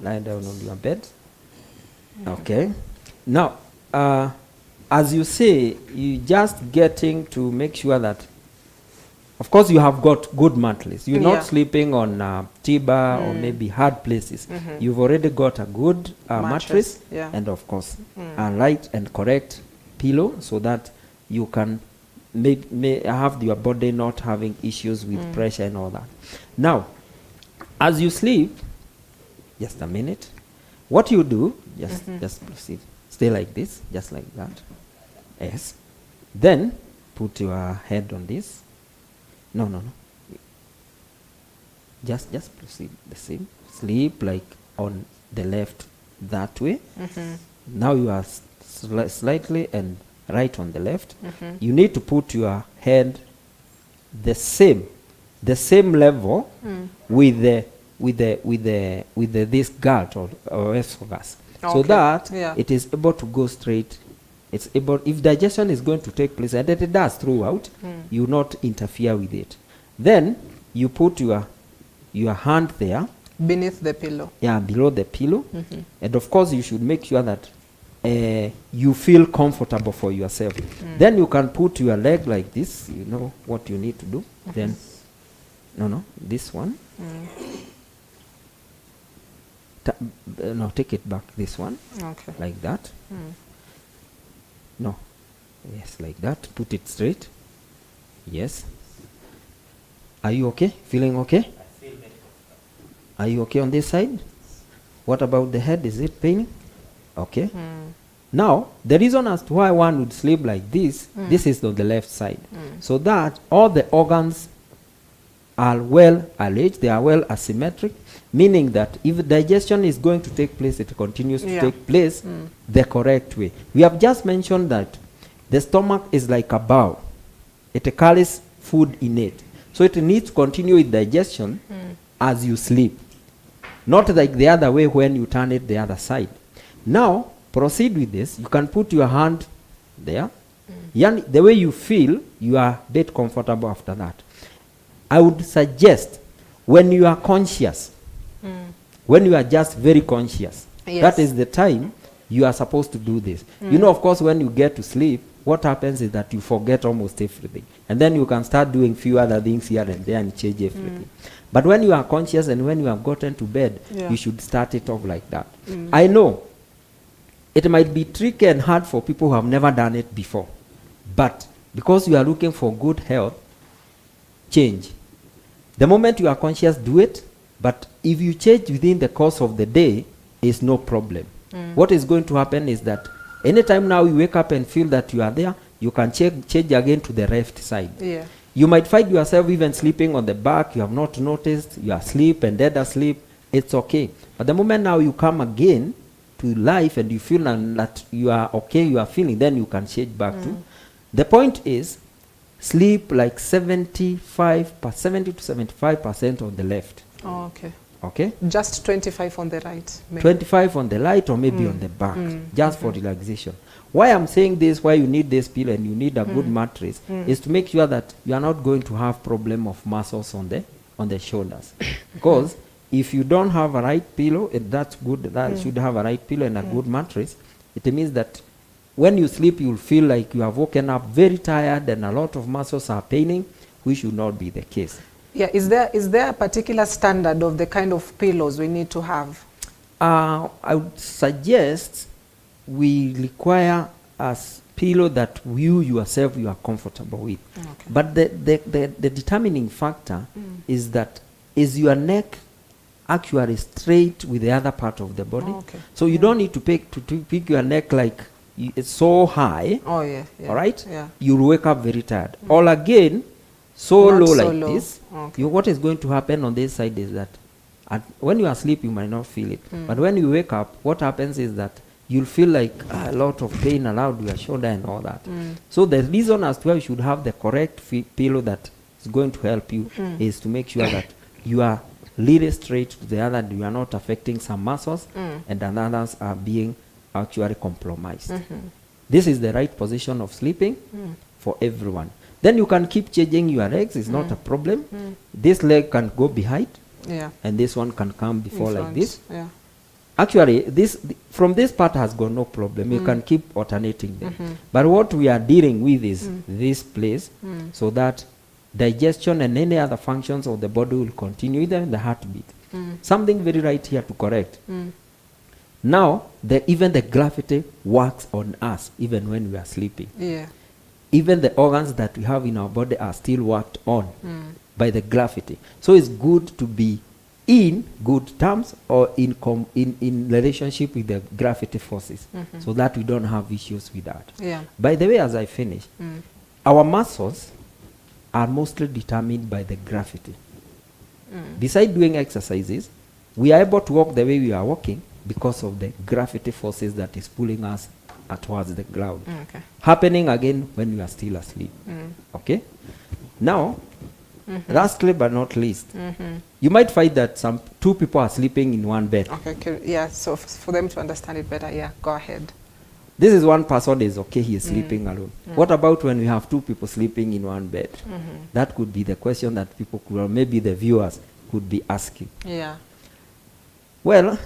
Lie down on your bed. Okay. Now, as you say, you just getting to make sure that, of course, you have got good mattresses. You're not sleeping on Tiba or maybe hard places. You've already got a good mattress yeah. and, of course, a light and correct pillow so that you can may have your body not having issues with pressure and all that. Now, as you sleep, just a minute, what you do, just proceed. Stay like this, just like that. Yes. Then, put your head on this. No. Just proceed the same. Sleep like on the left that way. Now you are slightly and right on the left. You need to put your head the same level with this gut or esophagus, so that it is able to go straight. It's able, if digestion is going to take place, and that it does throughout, you not interfere with it. Then you put your hand there beneath the pillow. Yeah, below the pillow. And of course, you should make sure that you feel comfortable for yourself. Then you can put your leg like this. You know what you need to do. Then, no, this one. No, take it back. This one. Okay. Like that. No. Yes, like that. Put it straight. Yes. Are you okay? Feeling okay? I feel very comfortable. Are you okay on this side? What about the head? Is it paining? Okay. Now, the reason as to why one would sleep like this, this is on the left side. So that all the organs are well arranged, they are well asymmetric, meaning that if digestion is going to take place, it continues to take place the correct way. We have just mentioned that the stomach is like a bowl. It carries food in it. So it needs to continue with digestion as you sleep. Not like the other way when you turn it the other side. Now, proceed with this. You can put your hand there. The way you feel, you are a bit comfortable after that. I would suggest when you are conscious, when you are just very conscious, that is the time you are supposed to do this. You know, of course, when you get to sleep, what happens is that you forget almost everything. And then you can start doing few other things here and there and change everything. But when you are conscious and when you have gotten to bed, you should start it off like that. I know it might be tricky and hard for people who have never done it before. But because you are looking for good health, change. The moment you are conscious, do it. But if you change within the course of the day, it's no problem. What is going to happen is that anytime now you wake up and feel that you are there, you can change again to the left side. You might find yourself even sleeping on the back. You have not noticed. You are asleep and dead asleep. It's okay. But the moment now you come again to life and you feel that you are okay, you are feeling, then you can change back to. The point is, sleep like 70 to 75% on the left. Oh, okay. Okay? Just 25 on the right. Maybe. 25 on the right or maybe on the back, just for relaxation. Why I'm saying this, why you need this pillow and you need a good mattress, is to make sure that you are not going to have problem of muscles on the shoulders. Because if you don't have a right pillow, that's good, that should have a right pillow and a good mattress, it means that when you sleep, you'll feel like you have woken up very tired and a lot of muscles are paining, which should not be the case. Yeah, is there a particular standard of the kind of pillows we need to have? I would suggest we require a pillow that you yourself you are comfortable with. Okay. But the determining factor is that is your neck actually straight with the other part of the body. Okay. So you don't need to pick your neck like it's so high. Oh yeah. All right. Yeah. You'll wake up very tired. Or again, so Not low so like low. this. Okay. What is going to happen on this side is that when you are asleep, you might not feel it. But when you wake up, what happens is that you'll feel like a lot of pain around your shoulder and all that. So the reason as to why you should have the correct pillow that is going to help you is to make sure that you are really straight to the other, you are not affecting some muscles, and others are being actually compromised. This is the right position of sleeping for everyone. Then you can keep changing your legs, it's not a problem. This leg can go behind, and this one can come before like this. Yeah. Actually, from this part has got no problem. You can keep alternating them. But what we are dealing with is this place, so that digestion and any other functions of the body will continue, even the heartbeat. Something very right here to correct. Now, even the gravity works on us, even when we are sleeping. Yeah. even the organs that we have in our body are still worked on by the graffiti. So it's good to be in good terms or in relationship with the gravity forces, so that we don't have issues with that. Yeah. By the way, as I finish, our muscles are mostly determined by the gravity. Besides doing exercises, we are able to walk the way we are walking because of the gravity forces that is pulling us towards the ground. Okay. Happening again when we are still asleep. Okay? Now, lastly but not least, you might find that two people are sleeping in one bed. Okay, yeah, so for them to understand it better, yeah, go ahead. This is one person is okay, he is sleeping alone. What about when we have two people sleeping in one bed? That could be the question that people could, or maybe the viewers could be asking. Yeah. Well,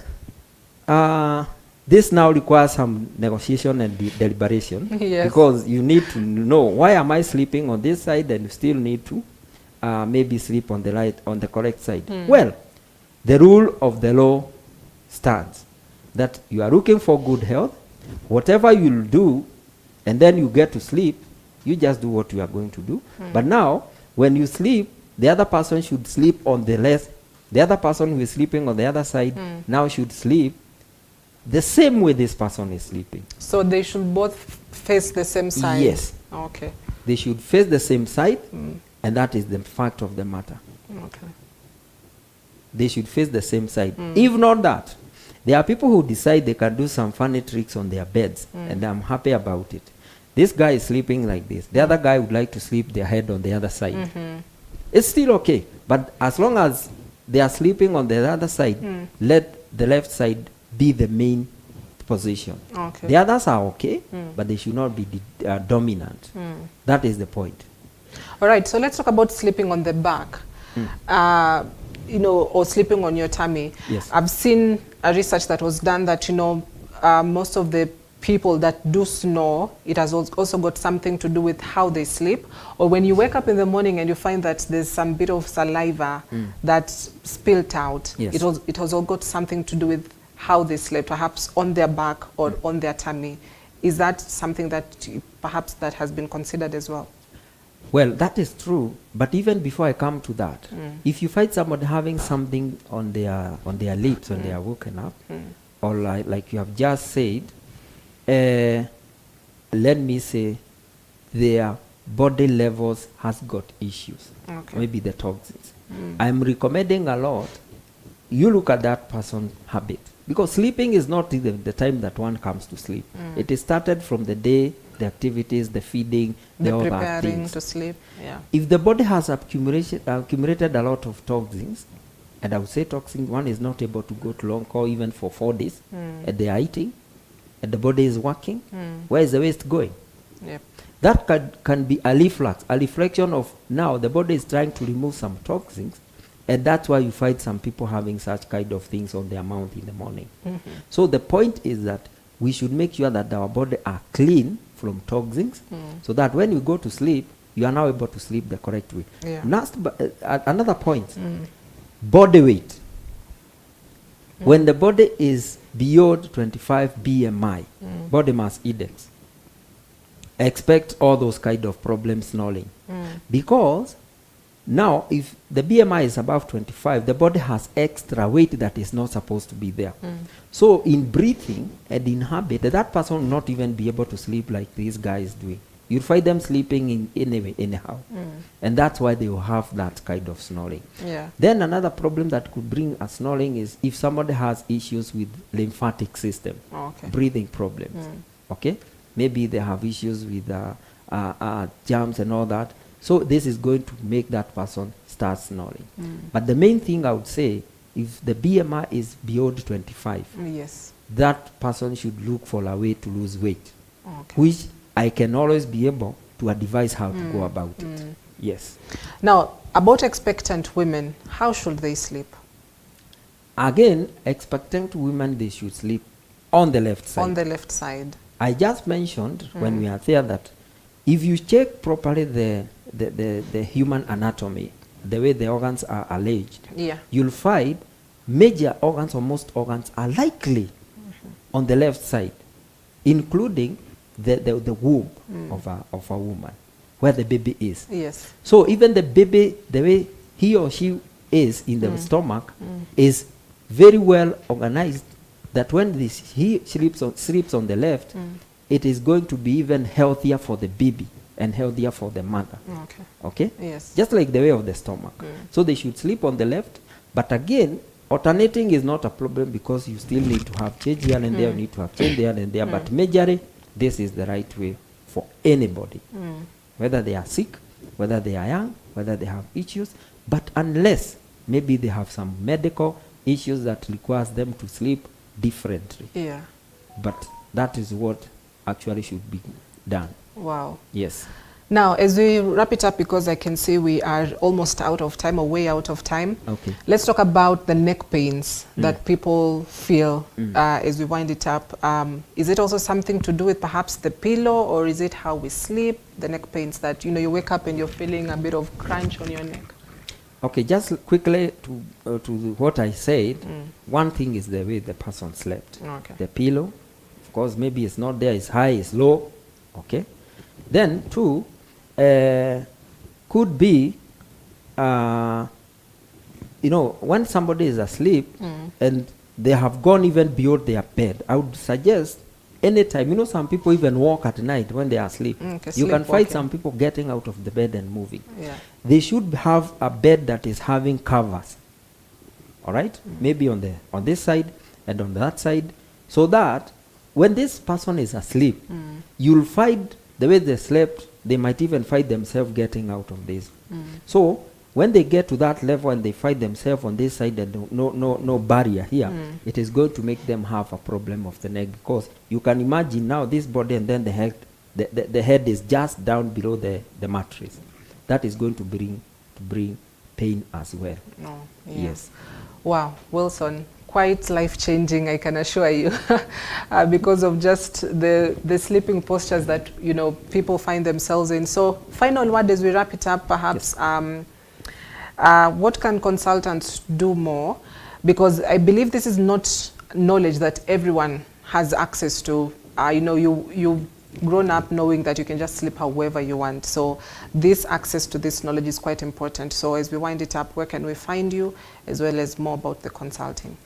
this now requires some negotiation and deliberation. Yes. Because you need to know, why am I sleeping on this side, and you still need to maybe sleep on the correct side. Well, the rule of the law stands that you are looking for good health. Whatever you'll do, and then you get to sleep, you just do what you are going to do. But now, when you sleep, the other person should sleep on the left. The other person who is sleeping on the other side now should sleep the same way this person is sleeping. So they should both face the same side? Yes. Okay. They should face the same side, and that is the fact of the matter. Okay. They should face the same side. If not that, there are people who decide they can do some funny tricks on their beds, and I'm happy about it. This guy is sleeping like this. The other guy would like to sleep their head on the other side. It's still okay, but as long as they are sleeping on the other side, let the left side be the main position. Okay. The others are okay, but they should not be dominant. That is the point. All right, so let's talk about sleeping on the back, or sleeping on your tummy. Yes. I've seen a research that was done that, most of the people that do snore, it has also got something to do with how they sleep. Or when you wake up in the morning and you find that there's some bit of saliva that's spilled out, Yes. it has all got something to do with how they sleep, perhaps on their back or on their tummy. Is that something that perhaps that has been considered as well? Well, that is true, but even before I come to that, if you find somebody having something on their lips when they are woken up, or like you have just said, let me say their body levels has got issues, maybe the toxins. I'm recommending a lot, you look at that person's habit, because sleeping is not even the time that one comes to sleep. It is started from the day, the activities, the feeding, the all that preparing things. to sleep. Yeah. If the body has accumulated a lot of toxins, and I would say toxin, one is not able to go to long call even for 4 days, and they are eating, and the body is working, where is the waste going? Yep. That can be a reflux, a reflection of now the body is trying to remove some toxins, and that's why you find some people having such kind of things on their mouth in the morning. So the point is that we should make sure that our body are clean from toxins, so that when you go to sleep, you are now able to sleep the correct way. Yeah. Another point, body weight. When the body is beyond 25 BMI, body mass index, expect all those kind of problems snoring. Because now, if the BMI is above 25, the body has extra weight that is not supposed to be there. So in breathing and in habit, that person will not even be able to sleep like these guys doing. You'll find them sleeping anyhow. And that's why they will have that kind of snoring. Yeah. Then another problem that could bring a snoring is if somebody has issues with lymphatic system, breathing problems. Okay? Maybe they have issues with germs and all that. So this is going to make that person start snoring. But the main thing I would say, if the BMI is beyond 25, Yes. that person should look for a way to lose weight, which I can always be able to advise how to go about it. Yes. Now, about expectant women, how should they sleep? Again, expectant women, they should sleep on the left side. On the left side. I just mentioned when we are there that if you check properly the human anatomy, the way the organs are alleged, you'll find major organs or most organs are likely on the left side, including the womb of a woman, where the baby is. Yes. So even the baby, the way he or she is in the stomach, is very well organized, that when he sleeps on the left, it is going to be even healthier for the baby and healthier for the mother. Okay. Okay? Yes. Just like the way of the stomach. So they should sleep on the left, but again, alternating is not a problem, because you still need to have change here and there, you need to have change there and there, but majorly, this is the right way for anybody. Whether they are sick, whether they are young, whether they have issues, but unless maybe they have some medical issues that requires them to sleep differently. Yeah. But that is what actually should be done. Wow. Yes. Now, as we wrap it up, because I can see we are almost out of time, or way out of time. Okay. Let's talk about the neck pains that people feel as we wind it up. Is it also something to do with perhaps the pillow, or is it how we sleep? The neck pains that, you know, you wake up and you're feeling a bit of crunch on your neck. Okay, just quickly to what I said, one thing is the way the person slept. Okay. The pillow, of course, maybe it's not there, it's high, it's low. Okay. Then two, could be, you know, when somebody is asleep and they have gone even beyond their bed, I would suggest anytime, you know, some people even walk at night when they are asleep. Okay, you can find sleepwalking. some people getting out of the bed and moving. Yeah. They should have a bed that is having covers. All right? Maybe on this side and on that side, so that when this person is asleep, you'll find the way they slept, they might even find themselves getting out of this. So when they get to that level and they find themselves on this side and no barrier here, it is going to make them have a problem of the neck, because you can imagine now this body and then the head is just down below the mattress. That is going to bring pain as well. Oh, Yes. Wow, Wilson, quite life-changing, I can assure you, because of just the sleeping postures that, you know, people find themselves in. So, final word as we wrap it up, perhaps, what can consultants do more? Because I believe this is not knowledge that everyone has access to. You know, you've grown up knowing that you can just sleep however you want. So this access to this knowledge is quite important. So as we wind it up, where can we find you, as well as more about the consulting?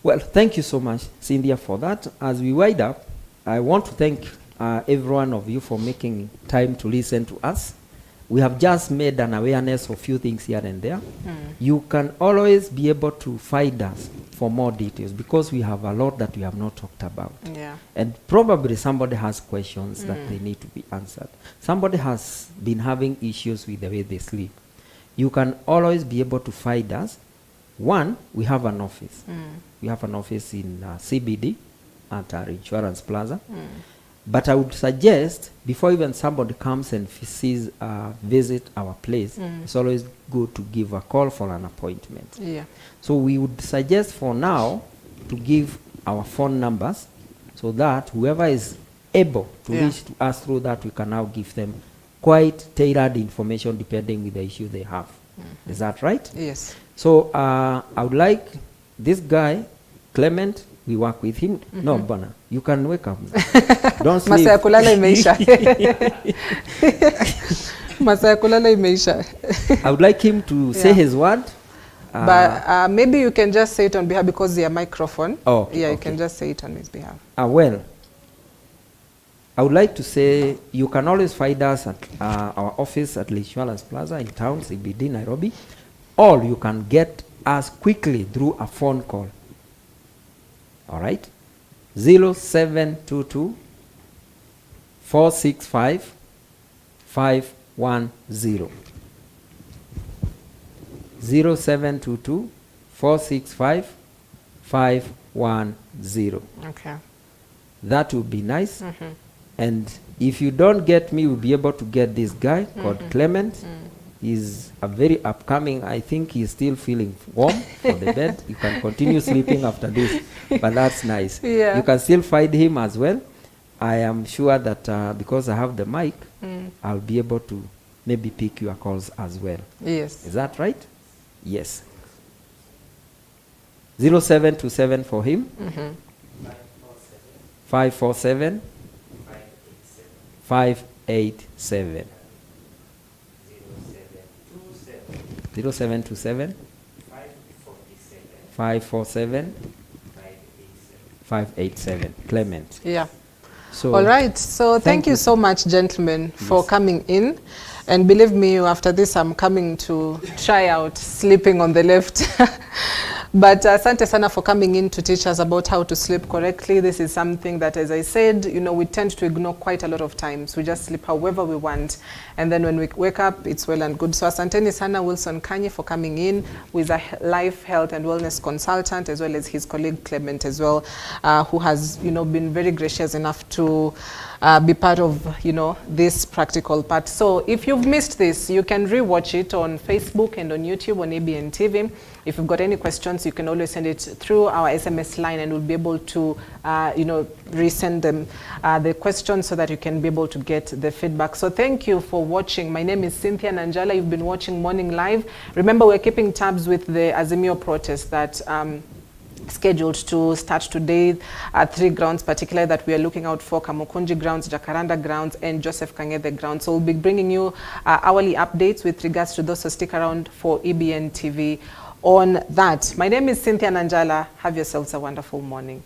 Well, thank you so much, Cynthia, for that. As we wind up, I want to thank every one of you for making time to listen to us. We have just made an awareness of a few things here and there. You can always be able to find us for more details, because we have a lot that we have not talked about. Yeah. And probably somebody has questions that they need to be answered. Somebody has been having issues with the way they sleep. You can always be able to find us. One, we have an office. We have an office in CBD at our insurance plaza. But I would suggest, before even somebody comes and visit our place, it's always good to give a call for an appointment. Yeah. So we would suggest for now to give our phone numbers, so that whoever is able to reach to us through that, we can now give them quite tailored information depending with the issue they have. Is that right? Yes. So I would like this guy, Clement, we work with him. No, Bana, you can wake up. Don't sleep. Masaa ya kulala imeisha. Masaa ya kulala imeisha. I would like him to say his word. But maybe you can just say it on behalf, because your microphone. Oh, okay, yeah, you okay. can just say it on his behalf. Well, I would like to say you can always find us at our office at Insurance Plaza in town, CBD, Nairobi, or you can get us quickly through a phone call. All right? 0722 465 510. 0722 465 510. Okay. That would be nice. And if you don't get me, we'll be able to get this guy called Clement. He's a very upcoming, I think he's still feeling warm for the bed. You can continue sleeping after this, but that's nice. Yeah. You can still find him as well. I am sure that because I have the mic, I'll be able to maybe pick your calls as well. Yes. Is that right? Yes. 0727 for him. 547 587 0727 547 587. Clement. Yeah. So all right. So thank you so much, gentlemen, for coming in. And believe me, after this, I'm coming to try out sleeping on the left. But asante sana for coming in to teach us about how to sleep correctly. This is something that, as I said, you know, we tend to ignore quite a lot of times. We just sleep however we want. And then when we wake up, it's well and good. So asanteni sana Wilson Kanye for coming in, who is a life, health and wellness consultant, as well as his colleague Clement as well, who has, you know, been very gracious enough to be part of, you know, this practical part. So if you've missed this, you can rewatch it on Facebook and on YouTube on EBN TV. If you've got any questions, you can always send it through our SMS line, and we'll be able to, you know, resend them the questions so that you can be able to get the feedback. So thank you for watching. My name is Cynthia Nanjala. You've been watching Morning Live. Remember, we're keeping tabs with the Azimio protest that scheduled to start today at 3 grounds, particularly that we are looking out for: Kamukunji grounds, Jacaranda grounds, and Joseph Kang'ethe grounds. So we'll be bringing you hourly updates with regards to those, so stick around for EBN TV on that. My name is Cynthia Nanjala. Have yourselves a wonderful morning.